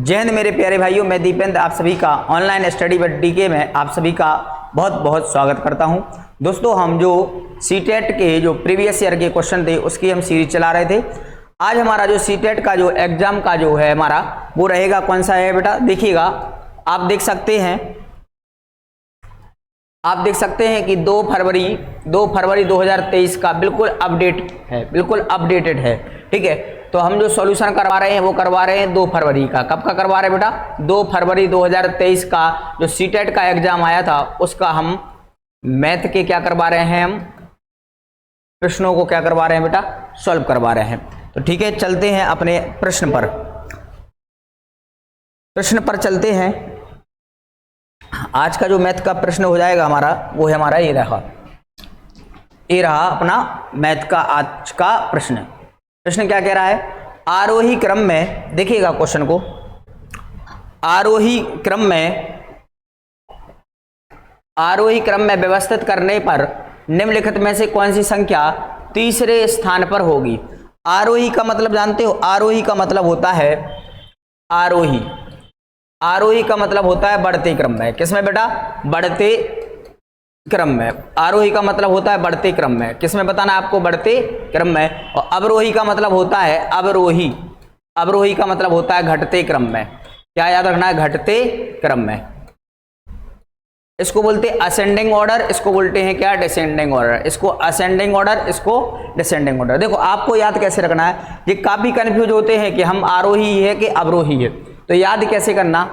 जय हिंद मेरे प्यारे भाइयों, मैं दीपेंद्र आप सभी का ऑनलाइन स्टडी विद डीके में आप सभी का बहुत बहुत स्वागत करता हूं। दोस्तों, हम जो सीटेट के जो प्रीवियस ईयर के क्वेश्चन थे उसकी हम सीरीज चला रहे थे। आज हमारा जो सीटेट का जो एग्जाम का जो है हमारा वो रहेगा कौन सा है बेटा, देखिएगा आप देख सकते हैं कि 2 फरवरी 2023 का बिल्कुल अपडेट है, बिल्कुल अपडेटेड है। ठीक है, तो हम जो सॉल्यूशन करवा रहे हैं वो करवा रहे हैं 2 फरवरी का। कब का करवा रहे हैं बेटा? 2 फरवरी 2023 का जो सीटेट का एग्जाम आया था उसका हम मैथ के क्या करवा रहे हैं, हम प्रश्नों को क्या करवा रहे हैं बेटा, सॉल्व करवा रहे हैं। तो ठीक है, चलते हैं अपने प्रश्न पर चलते हैं। आज का जो मैथ का प्रश्न हो जाएगा हमारा वो है हमारा ये रहा अपना मैथ का आज का प्रश्न क्या कह रहा है? आरोही क्रम में, देखिएगा क्वेश्चन को, आरोही क्रम में व्यवस्थित करने पर निम्नलिखित में से कौन सी संख्या तीसरे स्थान पर होगी? आरोही का मतलब जानते हो? आरोही का मतलब होता है आरोही का मतलब होता है बढ़ते क्रम में। किसमें बेटा? बढ़ते क्रम में। आरोही का मतलब होता है बढ़ते क्रम में। किसमें बताना है आपको? बढ़ते क्रम में। और अवरोही का मतलब होता है अवरोही का मतलब होता है घटते क्रम में। क्या याद रखना है? घटते क्रम में। इसको बोलते हैं असेंडिंग ऑर्डर, इसको बोलते हैं क्या? Descending order. इसको असेंडिंग ऑर्डर, इसको डिसेंडिंग ऑर्डर। देखो आपको याद कैसे रखना है, ये काफी कंफ्यूज होते हैं कि हम आरोही है कि अवरोही है, तो याद कैसे करना?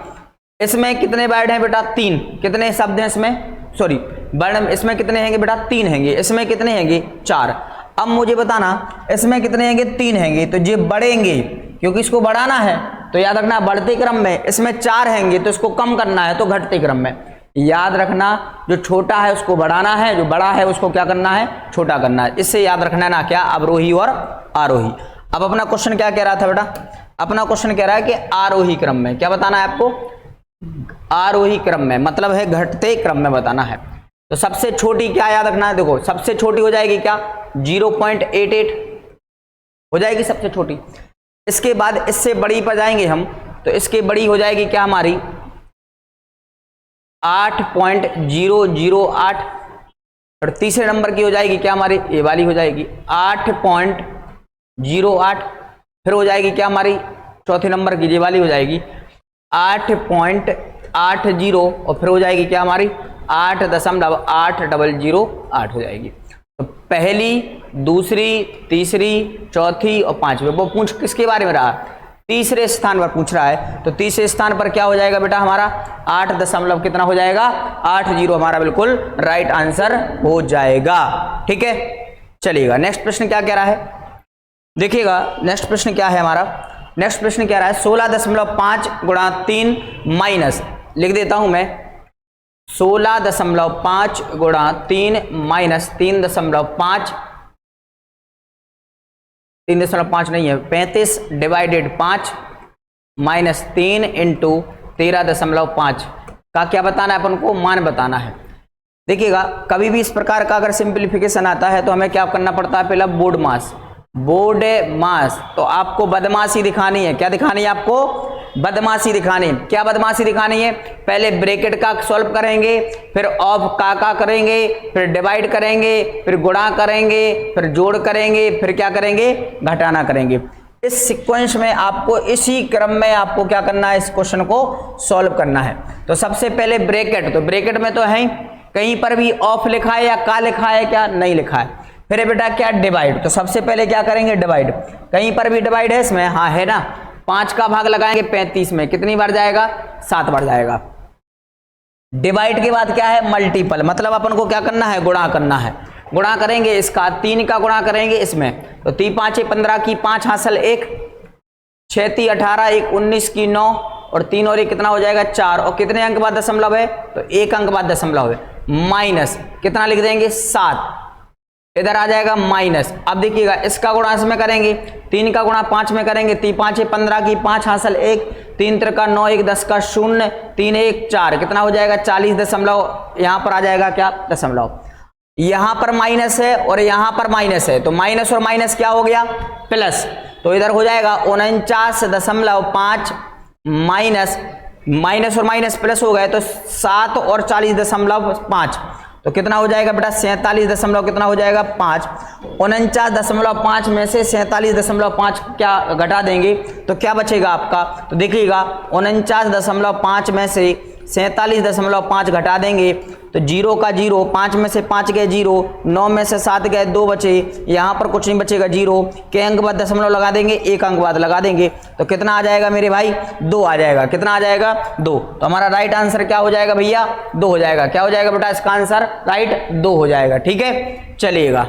इसमें कितने वर्ड हैं बेटा? 3। कितने शब्द हैं इसमें? सॉरी, वर्ण इसमें कितने हैंगे बेटा? 3 हैंगे। इसमें कितने हैंगे? 4। अब मुझे बताना इसमें कितने हैंगे? 3 हैंगे। तो ये बढ़ेंगे क्योंकि इसको बढ़ाना है, तो याद रखना बढ़ते क्रम में। इसमें 4 हैंगे तो इसको कम करना है, तो घटते क्रम में। याद रखना जो छोटा है उसको बढ़ाना है, जो बड़ा है उसको क्या करना है? छोटा करना है। इससे याद रखना है ना क्या? अवरोही और आरोही। अब अपना क्वेश्चन क्या कह रहा था बेटा? अपना क्वेश्चन कह रहा है कि आरोही क्रम में। क्या बताना है आपको? आरोही क्रम में मतलब है घटते क्रम में बताना है। तो सबसे छोटी क्या याद रखना है? देखो सबसे छोटी हो जाएगी क्या? 0.88 हो जाएगी सबसे छोटी। इसके बाद इससे बड़ी पर जाएंगे हम, तो इसके बड़ी हो जाएगी क्या हमारी? 8.008। और तीसरे नंबर की हो जाएगी क्या हमारी? ये वाली हो जाएगी 8.08। फिर हो जाएगी क्या हमारी? चौथे नंबर की ये वाली हो जाएगी 8.80। और फिर हो जाएगी क्या हमारी? 8.8008 हो जाएगी। तो पहली, दूसरी, तीसरी, चौथी और पांचवी। वो पूछ किसके बारे में रहा? तीसरे स्थान पर पूछ रहा है। तो तीसरे स्थान पर क्या हो जाएगा बेटा हमारा? 8 दशमलव कितना हो जाएगा? 80 हमारा बिल्कुल राइट आंसर हो जाएगा। ठीक है, चलिएगा नेक्स्ट प्रश्न क्या कह रहा है, देखिएगा नेक्स्ट प्रश्न क्या है हमारा। नेक्स्ट प्रश्न क्या रहा है? 16.5 गुणा 3 माइनस, लिख देता हूं मैं, 16.5 गुणा 3 माइनस 3.5 नहीं है, 35 डिवाइडेड 5 माइनस 3 इंटू 13.5 का क्या बताना है अपन को? मान बताना है। देखिएगा कभी भी इस प्रकार का अगर सिंप्लीफिकेशन आता है तो हमें क्या करना पड़ता है? पहला बोर्ड मास। तो आपको बदमाशी दिखानी है। क्या दिखानी है आपको? बदमाशी दिखानी है। क्या बदमाशी दिखानी है? पहले ब्रैकेट का सॉल्व करेंगे, फिर ऑफ का करेंगे, फिर डिवाइड करेंगे, फिर गुणा करेंगे, फिर जोड़ करेंगे, फिर क्या करेंगे? घटाना करेंगे। इस सीक्वेंस में आपको, इसी क्रम में आपको क्या करना है? इस क्वेश्चन को सॉल्व करना है। तो सबसे पहले ब्रैकेट, तो ब्रैकेट में तो है कहीं पर भी ऑफ लिखा है या का लिखा है? क्या नहीं लिखा है। फिर बेटा क्या? डिवाइड। तो सबसे पहले क्या करेंगे? डिवाइड। कहीं पर भी डिवाइड है इसमें? हाँ है ना। 5 का भाग लगाएंगे 35 में, कितनी बार जाएगा? 7 बार जाएगा। डिवाइड के बाद क्या है? मल्टीपल, मतलब अपन को क्या करना है? गुणा करना है। गुणा करेंगे इसका, 3 का गुणा करेंगे इसमें, तो 3 5 15 की 5 हासिल 1, 6 3 18, 1 19 की 9 और 3 और 1 कितना हो जाएगा? 4। और कितने अंक बाद दशमलव है? तो 1 अंक बाद दशमलव है। माइनस कितना लिख देंगे? 7, इधर आ जाएगा माइनस। अब देखिएगा इसका गुणा इसमें करेंगे, 3 का गुणा 5 में करेंगे, 3 5 15 की 5 हासिल 1, 3 3 का 9, 1 10 का 0, 3 1 4, कितना हो जाएगा? 40 दशमलव। यहां पर आ जाएगा क्या? दशमलव। यहां पर माइनस है और यहां पर माइनस है, तो माइनस और माइनस क्या हो गया? प्लस। तो इधर हो जाएगा 49.5 माइनस माइनस और माइनस प्लस हो गए तो 7 और 40.5, तो कितना हो जाएगा बेटा 47 दशमलव कितना हो जाएगा 5। 49.5 में से 47.5 क्या घटा देंगे तो क्या बचेगा आपका, तो देखिएगा 49.5 में से 47.5 घटा देंगे तो 0 का 0, 5 में से 5 गए 0, 9 में से 7 गए 2 बचे, यहाँ पर कुछ नहीं बचेगा 0 के अंक बाद दशमलव लगा देंगे, एक अंक बाद लगा देंगे तो कितना आ जाएगा मेरे भाई 2 आ जाएगा। कितना आ जाएगा 2। तो हमारा राइट आंसर क्या हो जाएगा भैया 2 हो जाएगा। क्या हो जाएगा बेटा इसका आंसर राइट 2 हो जाएगा। ठीक है चलिएगा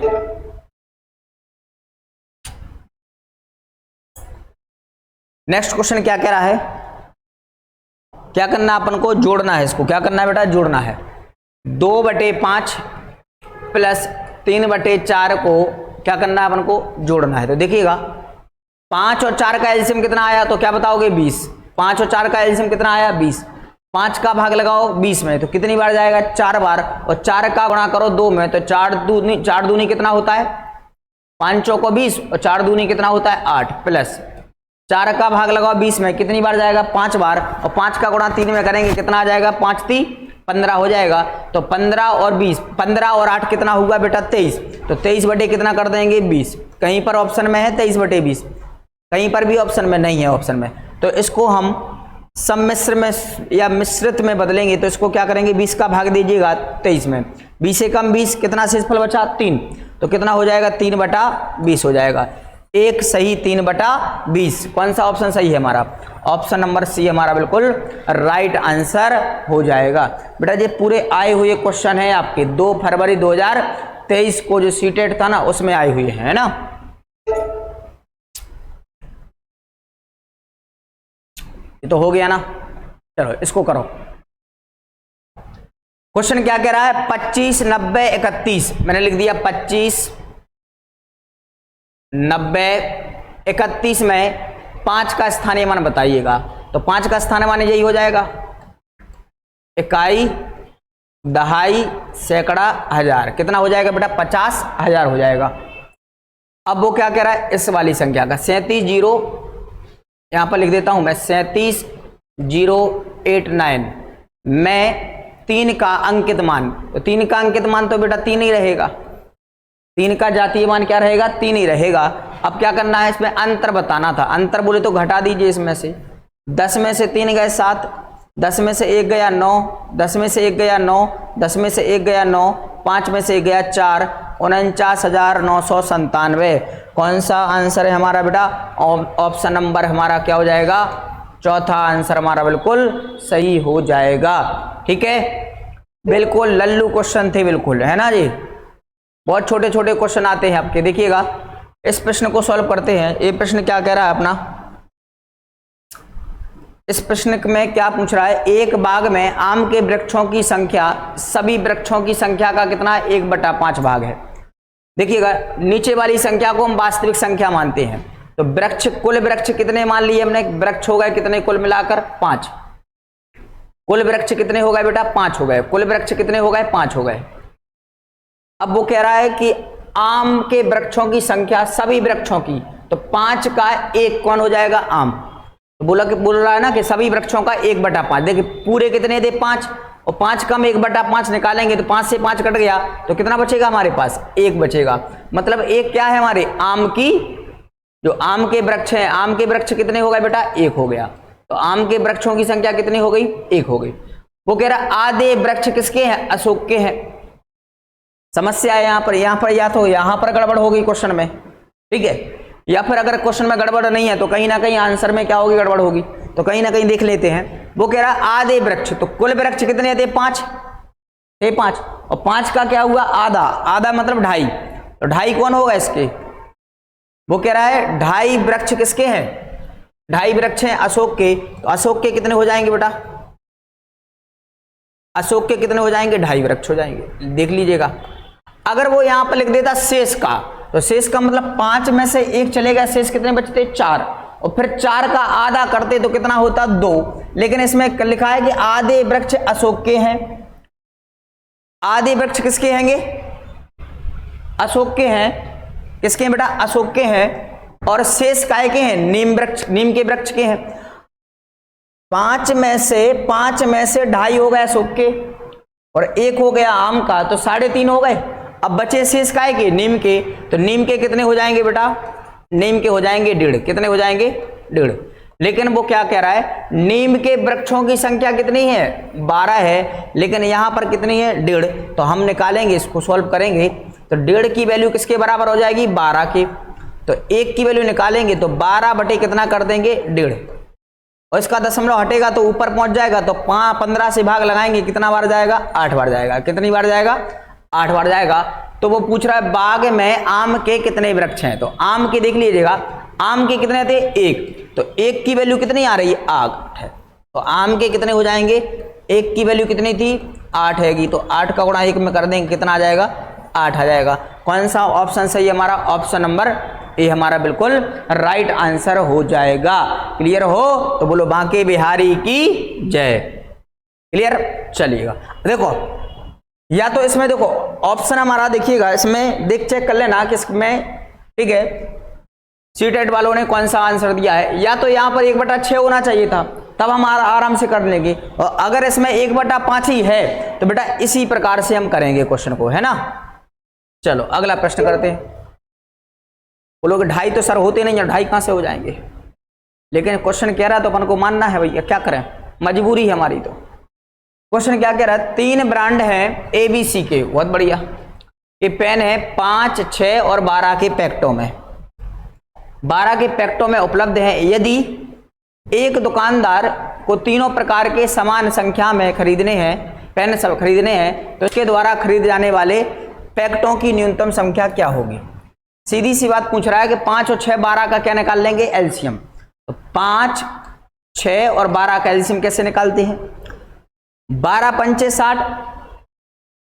नेक्स्ट क्वेश्चन क्या कह रहा है, क्या करना है अपन को जोड़ना है, इसको क्या करना है बेटा जोड़ना है। 2/5 प्लस 3/4 को क्या करना है अपन को जोड़ना है। तो देखिएगा 5 और 4 का एलसीएम कितना आया तो क्या बताओगे 20। 5 और 4 का एलसीएम कितना आया 20। 5 का भाग लगाओ 20 में तो कितनी बार जाएगा 4 बार, और 4 का गुणा करो 2 में तो 4 दूनी कितना होता है 5 चौको 20 और 4 दूनी कितना होता है 8, प्लस 4 का भाग लगाओ 20 में कितनी बार जाएगा 5 बार, और 5 का गुणा 3 में करेंगे कितना आ जाएगा 5 3 15 हो जाएगा। तो 15 और 20, 15 और 8 कितना होगा बेटा 23, तो 23 बटे कितना कर देंगे 20। कहीं पर ऑप्शन में है 23/20, कहीं पर भी ऑप्शन में नहीं है ऑप्शन में, तो इसको हम सम्मिश्र में या मिश्रित में बदलेंगे तो इसको क्या करेंगे 20 का भाग दीजिएगा 23 में, 20 से कम 20 कितना शेषफल बचा 3, तो कितना हो जाएगा 3/20 हो जाएगा। एक सही 3/20। कौन सा ऑप्शन सही है हमारा, ऑप्शन नंबर सी हमारा बिल्कुल राइट आंसर हो जाएगा। बेटा ये पूरे आए हुए क्वेश्चन है आपके 2 फरवरी 2023 को जो सीटेट था ना उसमें आए हुए हैं ना। ये तो हो गया ना, चलो इसको करो। क्वेश्चन क्या कह रहा है 25 90 31, मैंने लिख दिया 25 90 31 में 5 का स्थानीय मान बताइएगा, तो 5 का स्थानीय मान यही हो जाएगा इकाई दहाई सैकड़ा हजार, कितना हो जाएगा बेटा 50,000 हो जाएगा। अब वो क्या कह रहा है इस वाली संख्या का 37 0, यहां पर लिख देता हूं मैं 37089 में 3 का अंकित मान, तो 3 का अंकित मान तो बेटा 3 ही रहेगा, 3 का जातीय मान क्या रहेगा 3 ही रहेगा। अब क्या करना है इसमें अंतर बताना था, अंतर बोले तो घटा दीजिए इसमें से 10 में से 3 गए 7, 10 में से 1 गया 9, 10 में से 1 गया 9, 10 में से 1 गया 9, 5 में से 1 गया 4, 49,997। कौन सा आंसर है हमारा बेटा, ऑप्शन नंबर हमारा क्या हो जाएगा चौथा आंसर हमारा बिल्कुल सही हो जाएगा। ठीक है बिल्कुल लल्लू क्वेश्चन थे बिल्कुल, है ना जी, बहुत छोटे छोटे क्वेश्चन आते हैं आपके। देखिएगा इस प्रश्न को सॉल्व करते हैं। ये प्रश्न क्या कह रहा है अपना, इस प्रश्न में क्या पूछ रहा है, एक बाग में आम के वृक्षों की संख्या सभी वृक्षों की संख्या का कितना 1/5 भाग है। देखिएगा नीचे वाली संख्या को हम वास्तविक संख्या मानते हैं, तो वृक्ष कुल वृक्ष कितने मान लिए हमने, वृक्ष हो गए कितने कुल मिलाकर 5, कुल वृक्ष कितने हो गए बेटा 5 हो गए, कुल वृक्ष कितने हो गए 5 हो गए। अब वो कह रहा है कि आम के वृक्षों की संख्या सभी वृक्षों की, तो 5 का 1 कौन हो जाएगा आम, तो बोल रहा है ना कि सभी वृक्षों का 1/5। देखिए पूरे कितने थे 5, और 5 कम 1/5 निकालेंगे तो 5 से 5 कट गया तो कितना बचेगा हमारे पास 1 बचेगा। मतलब 1 क्या है हमारे आम की, जो आम के वृक्ष हैं, आम के वृक्ष कितने हो गए बेटा 1 हो गया, तो आम के वृक्षों की संख्या कितनी हो गई 1 हो गई। वो कह रहा आधे वृक्ष किसके हैं अशोक के हैं। समस्या है यहाँ पर या तो यहाँ पर गड़बड़ होगी क्वेश्चन में, ठीक है, या फिर अगर क्वेश्चन में गड़बड़ नहीं है तो कहीं ना कहीं आंसर में क्या होगी गड़बड़ होगी, तो कहीं ना कहीं देख लेते हैं। वो कह रहा आधे वृक्ष, तो कुल वृक्ष कितने थे 5 थे 5, और 5 का क्या हुआ आधा, आधा मतलब 2.5, तो 2.5 कौन होगा इसके। वो कह रहा है 2.5 वृक्ष किसके हैं, 2.5 वृक्ष हैं अशोक के, तो अशोक के कितने हो जाएंगे बेटा, अशोक के कितने हो जाएंगे 2.5 वृक्ष हो जाएंगे, देख लीजिएगा। अगर वो यहां पर लिख देता शेष का, तो शेष का मतलब 5 में से 1 चलेगा, शेष कितने बचते 4, और फिर 4 का आधा करते तो कितना होता 2, लेकिन इसमें लिखा है कि आधे वृक्ष अशोक के हैं। आधे वृक्ष किसके हैंगे अशोक के हैं, किसके हैं बेटा अशोक के हैं, और शेष काय के हैं नीम वृक्ष, नीम के वृक्ष के हैं। पांच में से 2.5 हो गया सूख के और 1 हो गया आम का, तो 3.5 हो गए। अब बचे शेष काय के, नीम के, तो नीम के कितने हो जाएंगे बेटा, नीम के हो जाएंगे 1.5। कितने हो जाएंगे, 1.5। लेकिन वो क्या कह रहा है, नीम के वृक्षों की संख्या कितनी है, 12 है, लेकिन यहां पर कितनी है, 1.5। तो हम निकालेंगे, इसको सॉल्व करेंगे तो 1.5 की वैल्यू किसके बराबर हो जाएगी, 12 के। तो 1 की वैल्यू निकालेंगे तो 12 बटे कितना कर देंगे, 1.5, और इसका दशमलव हटेगा तो ऊपर पहुंच जाएगा। तो 15 से भाग लगाएंगे, कितना बार जाएगा, 8 बार जाएगा। कितनी बार जाएगा, 8 बार जाएगा। तो वो पूछ रहा है बाग में आम के कितने वृक्ष हैं, तो आम के देख लीजिएगा, आम के कितने थे, 1, तो 1 की वैल्यू कितनी आ रही है, 8 है। तो आम के कितने हो जाएंगे, 1 की वैल्यू कितनी थी, 8 हैगी, तो 8 का गुणा 1 में कर देंगे, कितना आ जाएगा, 8 आ जाएगा। कौन सा ऑप्शन सही है हमारा, ऑप्शन नंबर ए हमारा बिल्कुल राइट आंसर हो जाएगा। क्लियर हो तो बोलो बांके बिहारी की जय। क्लियर, चलिएगा देखो, या तो इसमें देखो ऑप्शन हमारा देखिएगा, इसमें देख चेक कर लेना कि इसमें, ठीक है, सीटेट वालों ने कौन सा आंसर दिया है। या तो यहां पर 1/6 होना चाहिए था, तब हम आराम से कर लेंगे, और अगर इसमें 1/5 ही है तो बेटा इसी प्रकार से हम करेंगे क्वेश्चन को, है ना। चलो अगला प्रश्न करते हैं। बोलोगे 2.5 तो सर होते नहीं है, 2.5 कहां से हो जाएंगे, लेकिन क्वेश्चन कह रहा है तो अपन को मानना है भैया, क्या करें, मजबूरी है हमारी। तो क्वेश्चन क्या कह रहा है, 3 ब्रांड हैं ABC के, बहुत बढ़िया, ये पेन है 5, 6 और 12 के पैकेटों में, 12 के पैकेटों में उपलब्ध है। यदि एक दुकानदार को तीनों प्रकार के समान संख्या में खरीदने हैं, पेन सब खरीदने हैं, तो उसके द्वारा खरीदे जाने वाले पैकेटों की न्यूनतम संख्या क्या होगी। सीधी सी बात पूछ रहा है कि 5 और 6 12 का क्या निकाल लेंगे, एलसीएम। तो 5, 6 और 12 का एलसीएम कैसे निकालते हैं, 12 पंचे 60,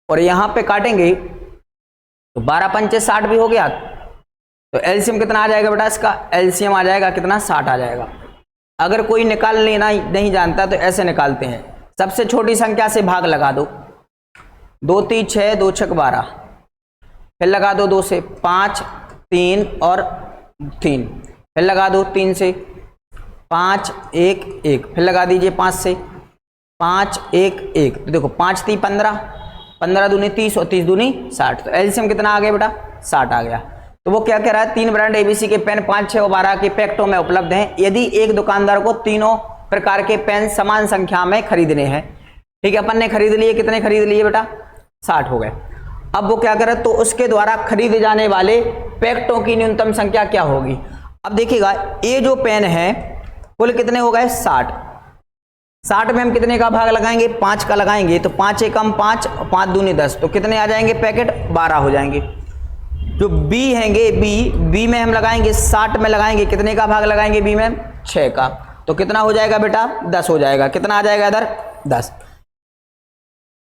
और यहां पे काटेंगे तो 12 पंचे 60 भी हो गया, तो एलसीएम कितना आ जाएगा बेटा, इसका एलसीएम आ जाएगा कितना, 60 आ जाएगा। अगर कोई निकाल लेना नहीं जानता तो ऐसे निकालते हैं, सबसे छोटी संख्या से भाग लगा दो, 2 3 6, 2 6 12, फिर लगा दो 2 से 5, 3 और 3, फिर लगा दो 3 से 5, 1 1, फिर लगा दीजिए 5 से 5 1 1, तो देखो 5 3 15, 15 दूनी 30 और 30 दूनी 60, तो एलसीएम कितना आ गया बेटा, 60 आ गया। तो वो क्या कह रहा है, 3 ब्रांड ABC के पेन 5, 6 और 12 के पैकेटों में उपलब्ध हैं। यदि एक दुकानदार को तीनों प्रकार के पेन समान संख्या में खरीदने हैं, ठीक है, अपन ने खरीद लिए, कितने खरीद लिए बेटा, 60 हो गए। अब वो क्या करे, तो उसके द्वारा खरीदे जाने वाले पैकेटों की न्यूनतम संख्या क्या होगी। अब देखिएगा, ये जो पेन है कुल कितने हो गए, 60, 60 में हम कितने का भाग लगाएंगे, 5 का लगाएंगे, तो 5 एकम 5, 5 दूनी 10, तो कितने आ जाएंगे पैकेट, 12 हो जाएंगे। जो बी हैंगे, बी में हम लगाएंगे 60 में लगाएंगे, कितने का भाग लगाएंगे बी में, 6 का, तो कितना हो जाएगा बेटा, 10 हो जाएगा। कितना आ जाएगा इधर, 10।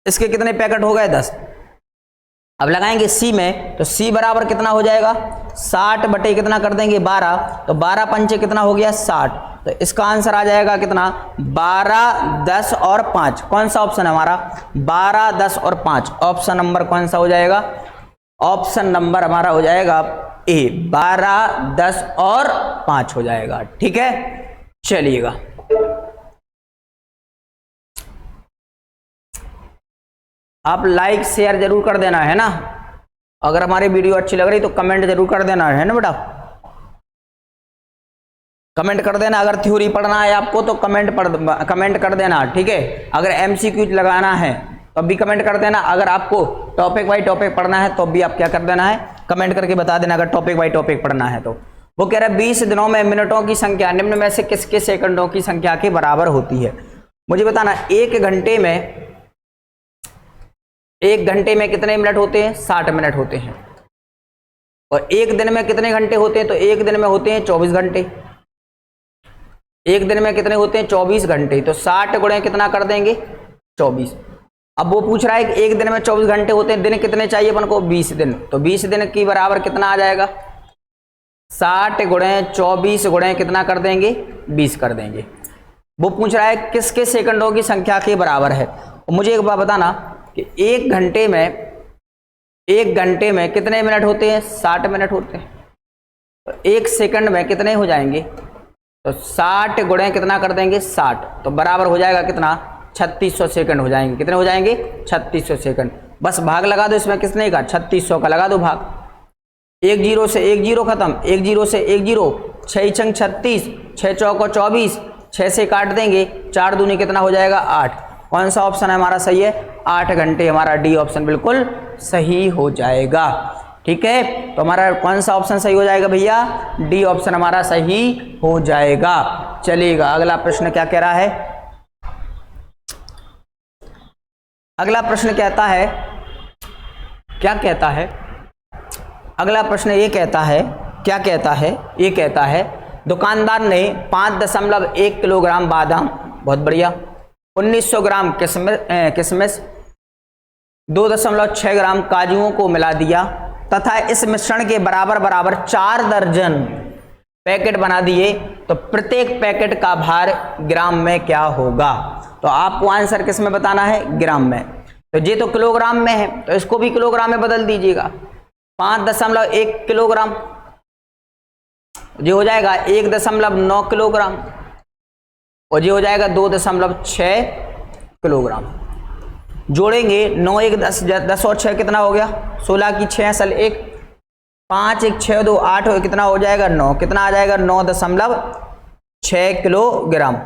इसके कितने पैकेट हो गए, 10। अब लगाएंगे सी में, तो सी बराबर कितना हो जाएगा, 60 बटे कितना कर देंगे, 12, तो 12 पंचे कितना हो गया, 60, तो इसका आंसर आ जाएगा कितना, 12 10 और 5। कौन सा ऑप्शन है हमारा, 12 10 और 5, ऑप्शन नंबर कौन सा हो जाएगा, ऑप्शन नंबर हमारा हो जाएगा ए, 12 10 और 5 हो जाएगा। ठीक है, चलिएगा आप लाइक शेयर जरूर कर देना है ना, अगर हमारी वीडियो अच्छी लग रही तो कमेंट जरूर कर देना है ना बेटा, कमेंट कर देना। अगर थ्योरी पढ़ना है आपको तो कमेंट कर देना, ठीक है। अगर एमसीक्यू लगाना है तो भी कमेंट कर देना। अगर आपको टॉपिक बाई टॉपिक पढ़ना है तो भी आप क्या कर देना है, कमेंट करके बता देना अगर टॉपिक बाई टॉपिक पढ़ना है तो। वो कह रहा है 20 दिनों में मिनटों की संख्या निम्न में से किसके सेकंडों की संख्या के बराबर होती है। मुझे बताना, एक घंटे में कितने मिनट होते हैं, 60 मिनट होते हैं। और एक दिन में कितने घंटे होते हैं, तो एक दिन में होते हैं 24 घंटे। एक दिन में कितने होते हैं, 24 घंटे। तो 60 गुणे कितना कर देंगे, 24। अब वो पूछ रहा है कि एक दिन में 24 घंटे होते हैं, दिन कितने चाहिए अपन को, 20 दिन। तो 20 दिन की बराबर कितना आ जाएगा, 60 गुणे 24 गुणे कितना कर देंगे, 20 कर देंगे। वो पूछ रहा है किसके सेकंडों की संख्या के बराबर है। और मुझे एक बात बताना कि एक घंटे में कितने मिनट होते हैं, 60 मिनट होते हैं। तो एक सेकंड में कितने हो जाएंगे, तो 60 गुणे कितना कर देंगे 60, तो बराबर हो जाएगा कितना 3600 सेकंड हो जाएंगे। कितने हो जाएंगे 3600 सेकंड। बस भाग लगा दो इसमें, किसने का 3600 का लगा दो भाग। 1 0 से 1 0 खत्म, 1 0 से 1 0, 6 छंग 36, 6 चौको 24, 6 से काट देंगे, 4 दूनी कितना हो जाएगा 8। कौन सा ऑप्शन है हमारा सही है 8 घंटे, हमारा डी ऑप्शन बिल्कुल सही हो जाएगा। ठीक है, तो हमारा कौन सा ऑप्शन सही हो जाएगा भैया, डी ऑप्शन हमारा सही हो जाएगा। चलिएगा अगला प्रश्न क्या कह रहा है, अगला प्रश्न कहता है, क्या कहता है अगला प्रश्न ये कहता है, क्या कहता है, ये कहता है दुकानदार ने 5.1 किलोग्राम बादाम, बहुत बढ़िया, 1900 ग्राम किशमिश, 2.6 ग्राम काजुओं को मिला दिया तथा इस मिश्रण के बराबर बराबर 4 दर्जन पैकेट बना दिए, तो प्रत्येक पैकेट का भार ग्राम में क्या होगा। तो आपको आंसर किस में बताना है, ग्राम में। तो ये तो किलोग्राम में है, तो इसको भी किलोग्राम में बदल दीजिएगा। 5.1 किलोग्राम ये हो जाएगा 1.9 किलोग्राम, और ये हो जाएगा 2.6 किलोग्राम। जोड़ेंगे 9 1 10 10 और 6 कितना हो गया 16 की 6 असल 1, 5 1 6 2 8 हो, कितना हो जाएगा 9, कितना आ जाएगा 9.6 किलोग्राम।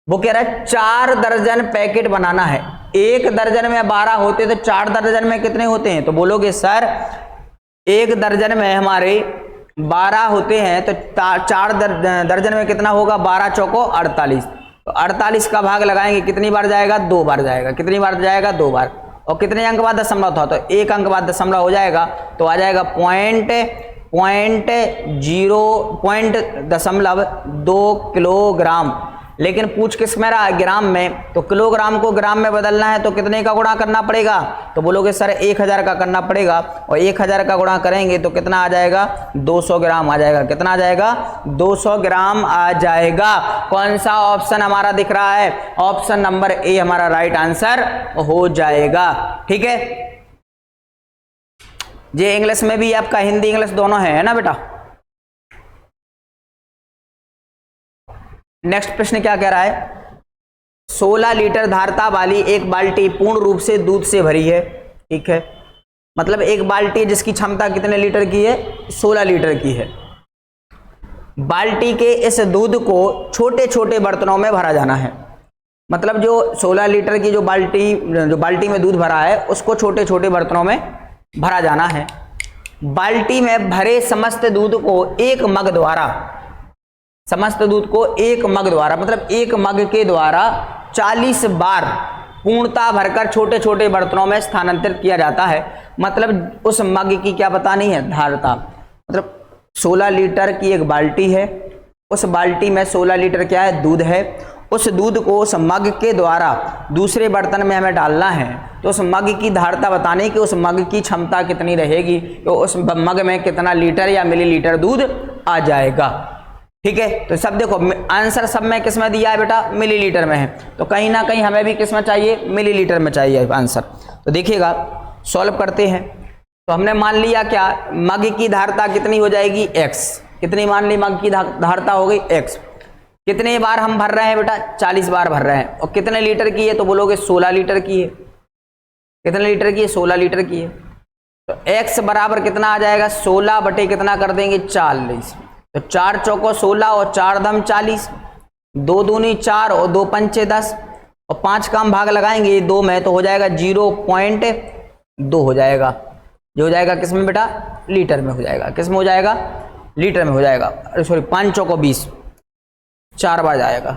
वो कह रहा है 4 दर्जन पैकेट बनाना है। 1 दर्जन में 12 होते तो 4 दर्जन में कितने होते हैं, तो बोलोगे सर 1 दर्जन में हमारे 12 होते हैं तो 4 दर्जन में कितना होगा, 12 चौको 48, तो 48 का भाग लगाएंगे, कितनी बार जाएगा 2 बार जाएगा, कितनी बार जाएगा 2 बार, और कितने अंक बाद दशमलव था, तो 1 अंक बाद दशमलव हो जाएगा, तो आ जाएगा 0.2 किलोग्राम। लेकिन पूछ किस में रहा है, ग्राम में, तो किलोग्राम को ग्राम में बदलना है तो कितने का गुणा करना पड़ेगा, तो बोलोगे सर 1000 का करना पड़ेगा, और 1000 का गुणा करेंगे तो कितना आ जाएगा 200 ग्राम आ जाएगा, कितना आ जाएगा 200 ग्राम आ जाएगा। कौन सा ऑप्शन हमारा दिख रहा है, ऑप्शन नंबर ए हमारा राइट आंसर हो जाएगा। ठीक है, ये इंग्लिश में भी आपका हिंदी इंग्लिश दोनों है ना बेटा। नेक्स्ट प्रश्न क्या कह रहा है, 16 लीटर धारता वाली एक बाल्टी पूर्ण रूप से दूध से भरी है। ठीक है, मतलब एक बाल्टी जिसकी क्षमता कितने लीटर की है, 16 लीटर की है। बाल्टी के इस दूध को छोटे छोटे बर्तनों में भरा जाना है। मतलब जो 16 लीटर की जो बाल्टी में दूध भरा है उसको छोटे छोटे बर्तनों में भरा जाना है। बाल्टी में भरे समस्त दूध को एक मग द्वारा, समस्त दूध को एक मग द्वारा, मतलब एक मग के द्वारा 40 बार पूर्णता भरकर छोटे छोटे बर्तनों में स्थानांतरित किया जाता है। मतलब उस मग की क्या बतानी है, धारता। मतलब 16 लीटर की एक बाल्टी है, उस बाल्टी में 16 लीटर क्या है, दूध है। उस दूध को उस मग के द्वारा दूसरे बर्तन में हमें डालना है, तो उस मग की धारता बताने कि उस मग की क्षमता कितनी रहेगी, तो उस मग में कितना लीटर या मिलीलीटर दूध आ जाएगा। ठीक है, तो सब देखो आंसर सब में किस में दिया है बेटा, मिलीलीटर में है, तो कहीं ना कहीं हमें भी किस में चाहिए, मिलीलीटर में चाहिए आंसर। तो देखिएगा सॉल्व करते हैं। तो हमने मान लिया क्या, मग की धारता कितनी हो जाएगी x, कितनी मान ली मग की धारता हो गई x। कितने बार हम भर रहे हैं बेटा, 40 बार भर रहे हैं, और कितने लीटर की है, तो बोलोगे 16 लीटर की है। कितने लीटर की है, 16 लीटर की है। तो x बराबर कितना आ जाएगा, 16 बटे कितना कर देंगे 40, तो 4 चौको 16 और 4 दम 40, 2 दूनी 4 और 2 पंचे 10, और 5 का हम भाग लगाएंगे 2 में, तो हो जाएगा 0.2 हो जाएगा, जो हो जाएगा किस में बेटा, लीटर में हो जाएगा। किस में हो जाएगा, लीटर में हो जाएगा। अरे सॉरी, 5 चौको 20, 4 बार जाएगा,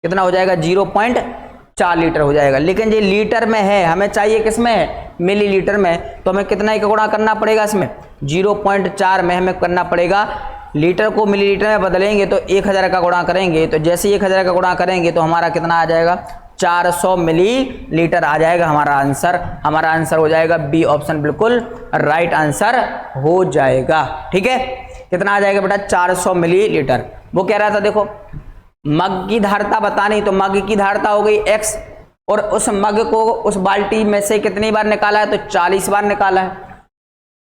कितना हो जाएगा 0.4 लीटर हो जाएगा। लेकिन ये लीटर में है, हमें चाहिए किस में है, मिलीलीटर में, तो हमें कितना ही का गुणा करना पड़ेगा, इसमें 0.4 में हमें करना पड़ेगा। लीटर को मिलीलीटर में बदलेंगे तो 1000 का गुणा करेंगे, तो जैसे 1000 का गुणा करेंगे तो हमारा कितना आ जाएगा, 400 मिलीलीटर आ जाएगा हमारा आंसर। हमारा आंसर हो जाएगा बी ऑप्शन बिल्कुल राइट आंसर हो जाएगा। ठीक है, कितना आ जाएगा बेटा, 400 मिलीलीटर। वो कह रहा था देखो मग की धारता बतानी, तो मग की धारता हो गई x, और उस मग को उस बाल्टी में से कितनी बार निकाला है, तो 40 बार निकाला है।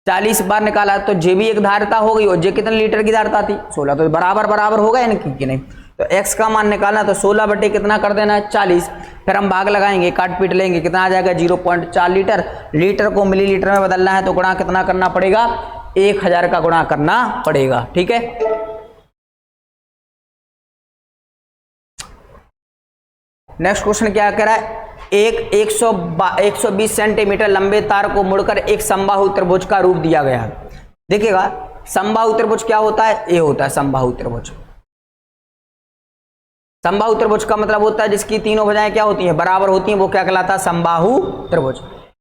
40 बार निकाला तो जे भी एक धारिता हो गई और जे कितने लीटर की धारिता थी 16, तो बराबर बराबर होगा इनकी कि नहीं। तो x का मान निकालना तो 16 बटे कितना कर देना है 40, फिर हम भाग लगाएंगे काट पीट लेंगे कितना आ जाएगा 0.4 लीटर। लीटर को मिलीलीटर में बदलना है तो गुणा कितना करना पड़ेगा 1000 का गुणा करना पड़ेगा। ठीक है, नेक्स्ट क्वेश्चन क्या कह रहा है, एक 120 सेंटीमीटर लंबे तार को मुड़कर एक समबाहु त्रिभुज का रूप दिया गया है। देखिएगा समबाहु त्रिभुज क्या होता है, ये होता है समबाहु त्रिभुज। समबाहु त्रिभुज का मतलब होता है जिसकी तीनों भुजाएं क्या होती हैं बराबर होती हैं, वो क्या कहलाता है समबाहु त्रिभुज।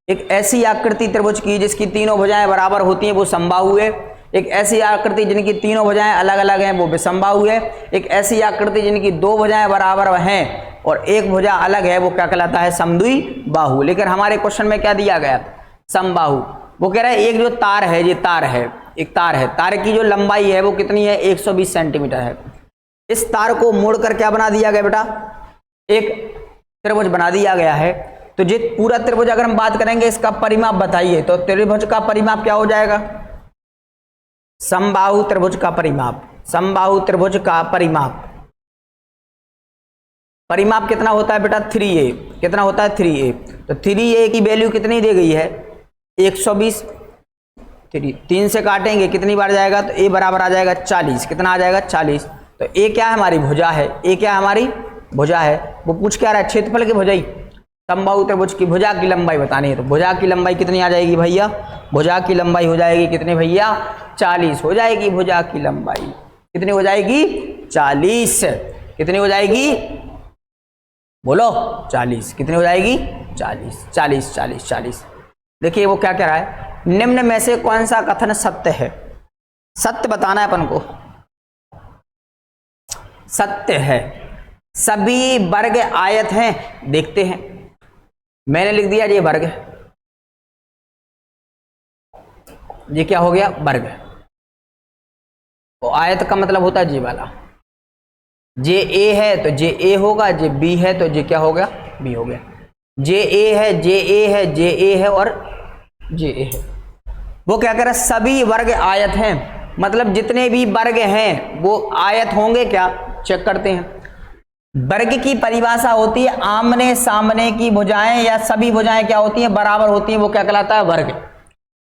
एक ऐसी आकृति त्रिभुज की जिसकी तीनों भुजाएं बराबर होती हैं वो समबाहु है। एक ऐसी आकृति जिनकी तीनों भुजाएं अलग अलग हैं वो विसमबाहु है। एक ऐसी आकृति जिनकी दो भुजाएं बराबर हैं और एक भुजा अलग है वो क्या कहलाता है समद्विबाहु। लेकिन हमारे क्वेश्चन में क्या दिया गया समबाहु। वो कह रहा है एक जो तार है, ये तार है, एक तार है, तार की जो लंबाई है वो कितनी है 120 सेंटीमीटर है। इस तार को मोड़कर क्या बना दिया गया बेटा, एक त्रिभुज बना दिया गया है। तो ये पूरा त्रिभुज अगर हम बात करेंगे इसका परिमाप बताइए तो त्रिभुज का परिमाप क्या हो जाएगा, समबाहु त्रिभुज का परिमाप। समबाहु त्रिभुज का परिमाप, परिमाप कितना होता है बेटा 3a, कितना होता है 3a। तो 3a की वैल्यू कितनी दी गई है 120, 3 से काटेंगे कितनी बार जाएगा तो a बराबर आ जाएगा 40, कितना आ जाएगा 40। तो a क्या है हमारी भुजा है, a क्या है हमारी भुजा है। वो पूछ क्या रहा है क्षेत्रफल की भुजाई, समबाहु त्रिभुज की भुजा की लंबाई बतानी है। तो भुजा की लंबाई कितनी आ जाएगी भैया, भुजा की लंबाई हो जाएगी कितनी भैया 40 हो जाएगी। भुजा की लंबाई कितनी हो जाएगी 40, कितनी हो जाएगी बोलो 40, कितनी हो जाएगी 40, 40 40 40। देखिए वो क्या कह रहा है, निम्न में से कौन सा कथन सत्य है, सत्य बताना है अपन को। सत्य है सभी वर्ग आयत हैं, देखते हैं मैंने लिख दिया ये वर्ग, ये क्या हो गया वर्ग। तो आयत का मतलब होता है जी वाला, जे ए है तो जे ए होगा, जे बी है तो जे क्या हो गया बी हो गया। जे ए है, जे ए है, जे ए है और जे ए है। वो क्या कह रहा है सभी वर्ग आयत हैं, मतलब जितने भी वर्ग हैं वो आयत होंगे क्या, चेक करते हैं। वर्ग की परिभाषा होती है आमने सामने की भुजाएं या सभी भुजाएं क्या होती हैं बराबर होती हैं, वो क्या कहलाता है वर्ग।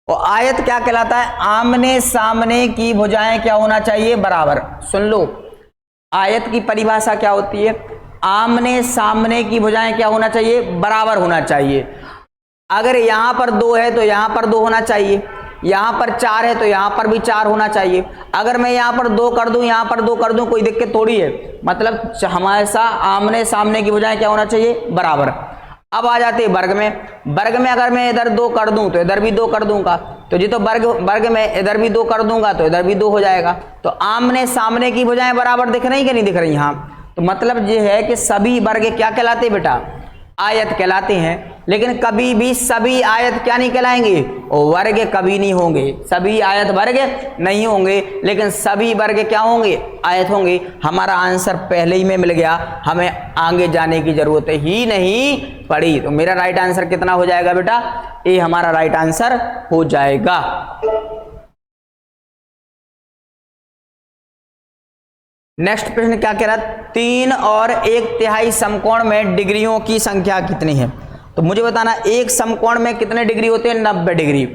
और आयत क्या कहलाता है आमने सामने की भुजाएं क्या होना चाहिए बराबर। सुन लो आयत की परिभाषा क्या होती है, आमने सामने की भुजाएं क्या होना चाहिए बराबर होना चाहिए। अगर यहां पर 2 है तो यहां पर 2 होना चाहिए, यहां पर 4 है तो यहां पर भी 4 होना चाहिए। अगर मैं यहां पर 2 कर दूं यहां पर 2 कर दूं कोई दिक्कत थोड़ी है, मतलब हमेशा आमने सामने की भुजाएं क्या होना चाहिए बराबर। अब आ जाते हैं वर्ग में। वर्ग में अगर मैं इधर 2 कर दूं तो इधर भी 2 कर दूंगा, तो जी तो वर्ग में इधर भी 2 कर दूंगा तो इधर भी 2 हो जाएगा। तो आमने सामने की भुजाएं बराबर दिख रही कि नहीं दिख रही यहाँ। तो मतलब ये है कि सभी वर्ग क्या कहलाते बेटा आयत कहलाते हैं। लेकिन कभी भी सभी आयत क्या नहीं कहलाएंगे, वर्ग कभी नहीं होंगे, सभी आयत वर्ग नहीं होंगे, लेकिन सभी वर्ग क्या होंगे आयत होंगे। हमारा आंसर पहले ही में मिल गया, हमें आगे जाने की जरूरत ही नहीं पड़ी। तो मेरा राइट आंसर कितना हो जाएगा बेटा, ये हमारा राइट आंसर हो जाएगा। नेक्स्ट प्रश्न क्या कह रहा है, 3 और 1/3 समकोण में डिग्रियों की संख्या कितनी है। तो मुझे बताना एक समकोण में कितने डिग्री होते हैं 90 डिग्री।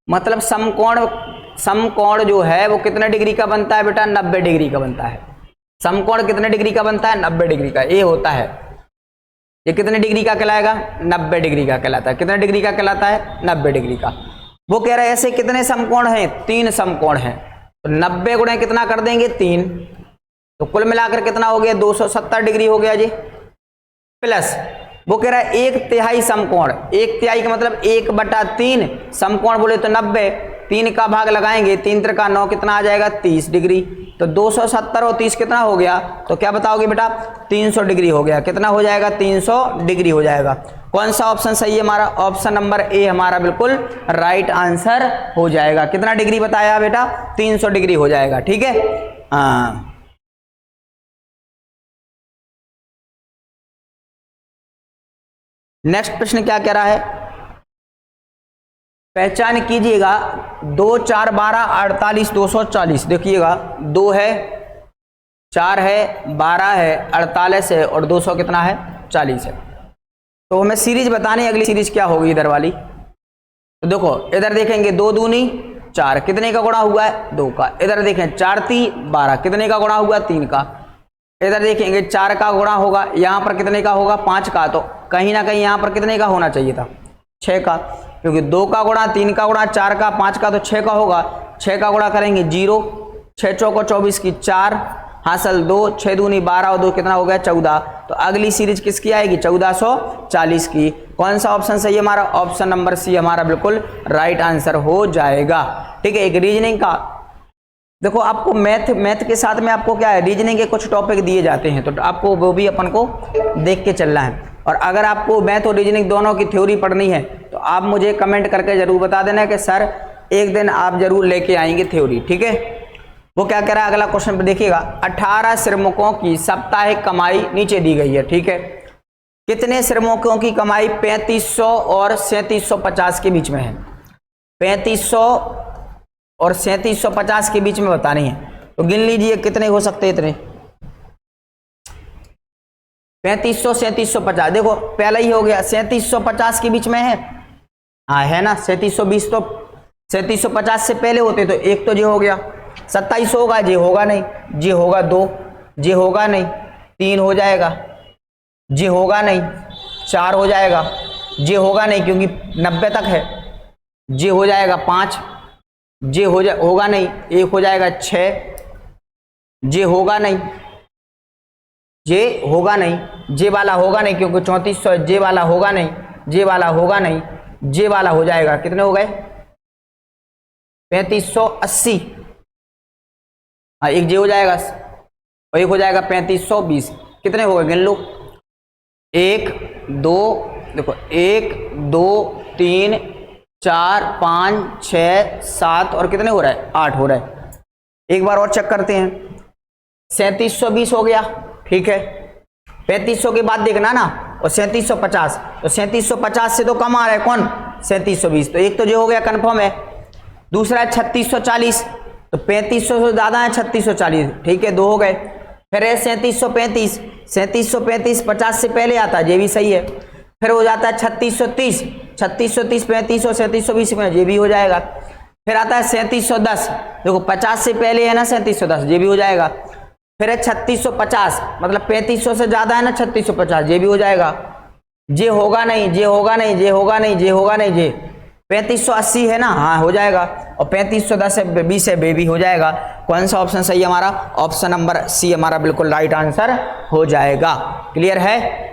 मतलब समकोण जो है वो कितने डिग्री का बनता है बेटा 90 डिग्री का बनता है। समकोण कितने डिग्री का बनता है 90 डिग्री का, ये होता है। ये कितने डिग्री का कहलाएगा 90 डिग्री का कहलाता है। कितने डिग्री का कहलाता है 90 डिग्री का। वो कह रहे हैं ऐसे कितने समकोण हैं 3 समकोण हैं। तो 90 गुणे कितना कर देंगे 3, तो कुल मिलाकर कितना हो गया 270 डिग्री हो गया जी। प्लस वो कह रहा है 1/3 समकोण, 1/3 का मतलब 1/3 समकोण बोले तो 90, 3 का भाग लगाएंगे 3 त्रिका 9 कितना आ जाएगा 30 डिग्री। तो 270 और 30 कितना हो गया, तो क्या बताओगे बेटा 300 डिग्री हो गया। कितना हो जाएगा 300 डिग्री हो जाएगा। कौन सा ऑप्शन सही है हमारा, ऑप्शन नंबर ए हमारा बिल्कुल राइट आंसर हो जाएगा। कितना डिग्री बताया बेटा 300 डिग्री हो जाएगा। ठीक है हाँ। नेक्स्ट प्रश्न क्या कह रहा है, पहचान कीजिएगा 2 4 12 48 240। देखिएगा 2 है, 4 है, 12 है, 48 है और 200 कितना है 40 है। तो हमें सीरीज बतानी है, अगली सीरीज क्या होगी इधर वाली। तो देखो इधर देखेंगे 2 दूनी 4, कितने का गुणा हुआ है 2 का। इधर देखें 4 ती 12, कितने का गुणा हुआ 3 का। इधर देखेंगे 4 का गुणा होगा, यहाँ पर कितने का होगा 5 का। तो कहीं ना कहीं यहाँ पर कितने का होना चाहिए था 6 का, क्योंकि 2 का गुणा 3 का गुणा 4 का 5 का, तो 6 का होगा। 6 का गुणा करेंगे 0, 6 चौको 24 की 4 हासिल 2, 6 दूनी 12 और 2 कितना हो गया 14। तो अगली सीरीज किसकी आएगी 1440 की। कौन सा ऑप्शन सही है हमारा, ऑप्शन नंबर सी हमारा बिल्कुल राइट आंसर हो जाएगा। ठीक है, एक रीजनिंग का देखो, आपको मैथ के साथ में आपको क्या है रीजनिंग के कुछ टॉपिक दिए जाते हैं, तो आपको वो भी अपन को देख के चलना है। और अगर आपको मैथ और रीजनिंग दोनों की थ्योरी पढ़नी है तो आप मुझे कमेंट करके जरूर बता देना कि सर एक दिन आप जरूर लेके आएंगे थ्योरी। ठीक है, वो क्या कह रहा है अगला क्वेश्चन पे देखिएगा। 18 श्रमिकों की साप्ताहिक कमाई नीचे दी गई है। ठीक है, कितने श्रमिकों की कमाई 3500 और 3750 के बीच में है। 3500 और 3750 के बीच में बतानी है, तो गिन लीजिए कितने हो सकते हैं इतने। 3500 3750, देखो पहला ही हो गया 3750 के बीच में है, हाँ है ना। 3720 तो 3750 से पहले होते, तो एक तो ये हो गया। 2700 होगा, ये होगा नहीं, ये होगा 2, ये होगा नहीं, 3 हो जाएगा, ये होगा नहीं, 4 हो जाएगा, ये होगा नहीं क्योंकि 90 तक है, ये हो जाएगा 5, ये होगा नहीं, 1 हो जाएगा 6, ये होगा नहीं, ये होगा नहीं, ये वाला होगा नहीं क्योंकि 3400, ये वाला होगा नहीं, ये वाला होगा नहीं, ये वाला हो जाएगा। कितने हो गए 3580, हाँ एक जे हो जाएगा और एक हो जाएगा 3520। कितने हो गए गिन लो, 1 2 देखो 1 2 3 4 5 6 7 और कितने हो रहा है 8 हो रहा है। एक बार और चेक करते हैं, 3720 हो गया। ठीक है, 3500 के बाद देखना ना, और 3750, तो 3750 से तो कम आ रहा है कौन 3720, तो एक तो जो हो गया कंफर्म है। दूसरा है 3640, तो 3500 से ज़्यादा है 3640। ठीक है, 2 हो गए। फिर है 3735, 3735 50 से पहले आता है, ये भी सही है। फिर हो जाता है 3630, 3630 35 और 3720 में, ये भी हो जाएगा। फिर आता है 3710, देखो 50 से पहले है ना 3710, ये भी हो जाएगा। फिर है 3650, मतलब 3500 से ज़्यादा है ना 3650, ये भी हो जाएगा। ये होगा नहीं, ये होगा नहीं, ये होगा नहीं, ये होगा नहीं, ये 3580 है ना, हाँ हो जाएगा। और 3510 है 20 है, वे भी हो जाएगा। कौन सा ऑप्शन सही है हमारा, ऑप्शन नंबर सी हमारा बिल्कुल राइट आंसर हो जाएगा। क्लियर है।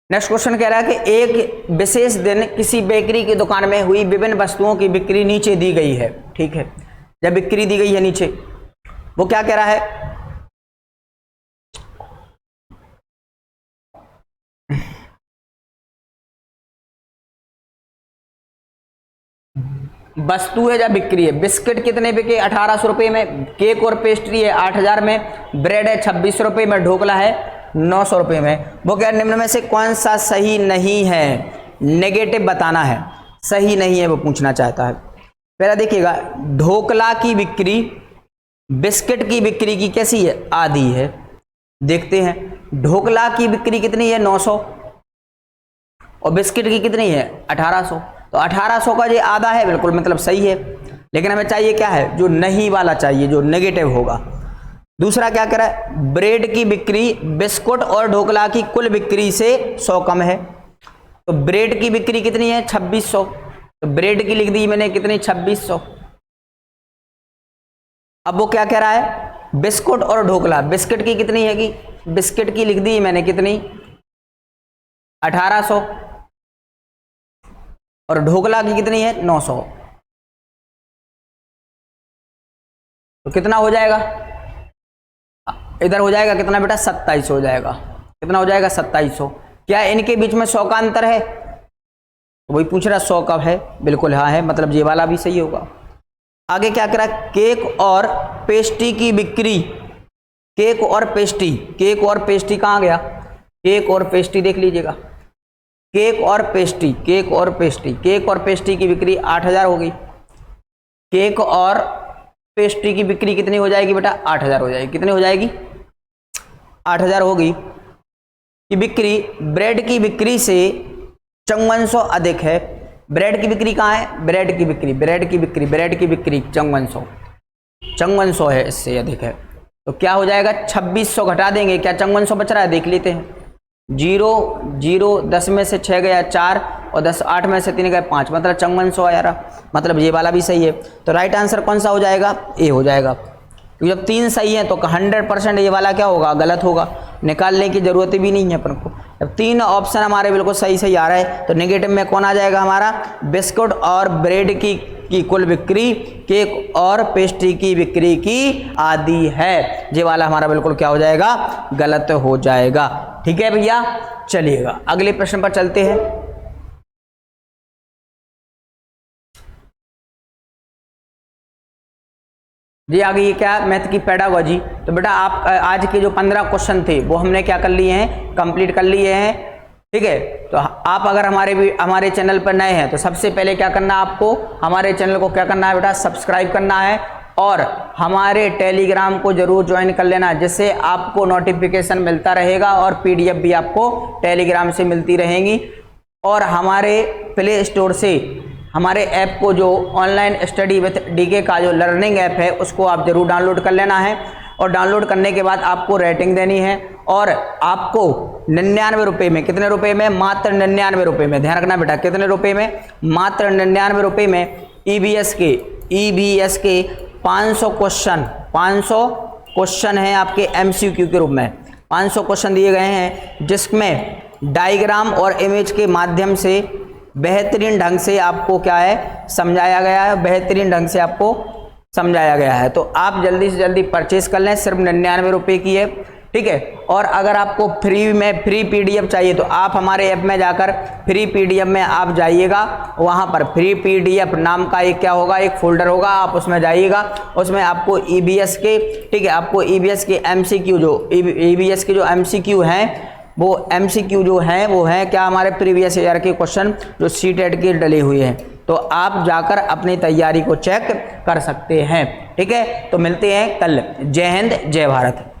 नेक्स्ट क्वेश्चन कह रहा है कि एक विशेष दिन किसी बेकरी की दुकान में हुई विभिन्न वस्तुओं की बिक्री नीचे दी गई है। ठीक है, जब बिक्री दी गई है नीचे, वो क्या कह रहा है, वस्तु है या बिक्री है। बिस्किट कितने बिके 1800 रुपये में, केक और पेस्ट्री है 8000 में, ब्रेड है 2600 रुपये में, ढोकला है 900 रुपये में। वो क्या निम्न में से कौन सा सही नहीं है, नेगेटिव बताना है, सही नहीं है वो पूछना चाहता है। पहला देखिएगा, ढोकला की बिक्री बिस्किट की बिक्री की कैसी है, आधी है। देखते हैं, ढोकला की बिक्री कितनी है 900 और बिस्किट की कितनी है 1800, तो 1800 का ये आधा है, बिल्कुल मतलब सही है। लेकिन हमें चाहिए क्या है, जो नहीं वाला चाहिए, जो नेगेटिव होगा। दूसरा क्या कह रहा है, ब्रेड की बिक्री बिस्कुट और ढोकला की कुल बिक्री से 100 कम है। तो ब्रेड की बिक्री कितनी है 2600, तो ब्रेड की लिख दी मैंने कितनी 2600। अब वो क्या कह रहा है, बिस्कुट और ढोकला, बिस्किट की कितनी है कि बिस्किट की लिख दी मैंने कितनी 1800 और ढोकला की कितनी है 900, तो कितना हो जाएगा इधर हो जाएगा कितना बेटा 2700 हो जाएगा। कितना हो जाएगा 2700। क्या इनके बीच में 100 का अंतर है, तो वही पूछ रहा 100 कब है, बिल्कुल हाँ है, मतलब ये वाला भी सही होगा। आगे क्या कह रहा है, केक और पेस्ट्री की बिक्री, केक और पेस्ट्री, केक और पेस्ट्री कहाँ गया, केक और पेस्ट्री देख लीजिएगा, केक और पेस्ट्री, केक और पेस्ट्री, केक और पेस्ट्री की बिक्री 8000 होगी। केक और पेस्ट्री की बिक्री कितनी हो जाएगी बेटा? 8000 हो जाएगी। कितनी हो जाएगी? 8000 होगी कि बिक्री ब्रेड की बिक्री से 5400 अधिक है। ब्रेड की बिक्री कहाँ है? ब्रेड की बिक्री, ब्रेड की बिक्री, ब्रेड की बिक्री 5400 है, इससे अधिक है। तो क्या हो जाएगा? 2600 घटा देंगे, क्या 5400 बच रहा है? देख लेते हैं। 0 0 10 में से 6 गया 4 और 10 8 में से 3 गए 5, मतलब 5400 आया रहा। मतलब ये वाला भी सही है। तो राइट आंसर कौन सा हो जाएगा? ए हो जाएगा। क्योंकि जब 3 सही है तो 100% ये वाला क्या होगा? गलत होगा। निकालने की जरूरत भी नहीं है अपन को। जब 3 ऑप्शन हमारे बिल्कुल सही सही आ रहा है तो नेगेटिव में कौन आ जाएगा हमारा? बिस्कुट और ब्रेड की कुल बिक्री केक और पेस्ट्री की बिक्री की आधी है। ये वाला हमारा बिल्कुल क्या हो जाएगा? गलत हो जाएगा। ठीक है भैया, चलिएगा अगले प्रश्न पर चलते हैं। जी आगे ये क्या? मैथ की पेडागोजी। तो बेटा आप आज के जो 15 क्वेश्चन थे वो हमने क्या कर लिए हैं? कंप्लीट कर लिए हैं। ठीक है, तो आप अगर हमारे चैनल पर नए हैं तो सबसे पहले क्या करना है आपको? हमारे चैनल को क्या करना है बेटा? सब्सक्राइब करना है और हमारे टेलीग्राम को जरूर ज्वाइन कर लेना, जिससे आपको नोटिफिकेशन मिलता रहेगा और पीडीएफ भी आपको टेलीग्राम से मिलती रहेंगी। और हमारे प्ले स्टोर से हमारे ऐप को, जो ऑनलाइन स्टडी विथ डीके का जो लर्निंग ऐप है, उसको आप जरूर डाउनलोड कर लेना है। और डाउनलोड करने के बाद आपको रेटिंग देनी है और आपको 99 रुपये में, कितने रुपए में? मात्र 99 रुपये में। ध्यान रखना बेटा, कितने रुपए में? मात्र 99 रुपये में ईवीएस के 500 क्वेश्चन हैं आपके एमसीक्यू के रूप में। 500 क्वेश्चन दिए गए हैं जिसमें डायग्राम और इमेज के माध्यम से बेहतरीन ढंग से आपको क्या है? समझाया गया है। बेहतरीन ढंग से आपको समझाया गया है। तो आप जल्दी से जल्दी परचेज कर लें, सिर्फ 99 रुपये की है। ठीक है, और अगर आपको फ्री पीडीएफ चाहिए तो आप हमारे ऐप में जाकर फ्री पीडीएफ में आप जाइएगा, वहां पर फ्री पीडीएफ नाम का एक क्या होगा? एक फोल्डर होगा, आप उसमें जाइएगा। उसमें आपको ईबीएस के, ठीक है, आपको ईबीएस के एमसीक्यू, जो ईबीएस के जो एमसीक्यू हैं, वो एमसीक्यू जो हैं वो हैं क्या? हमारे प्रीवियस ईयर के क्वेश्चन जो सीटेट के डले हुए हैं। तो आप जाकर अपनी तैयारी को चेक कर सकते हैं। ठीक है, तो मिलते हैं कल। जय हिंद, जय भारत।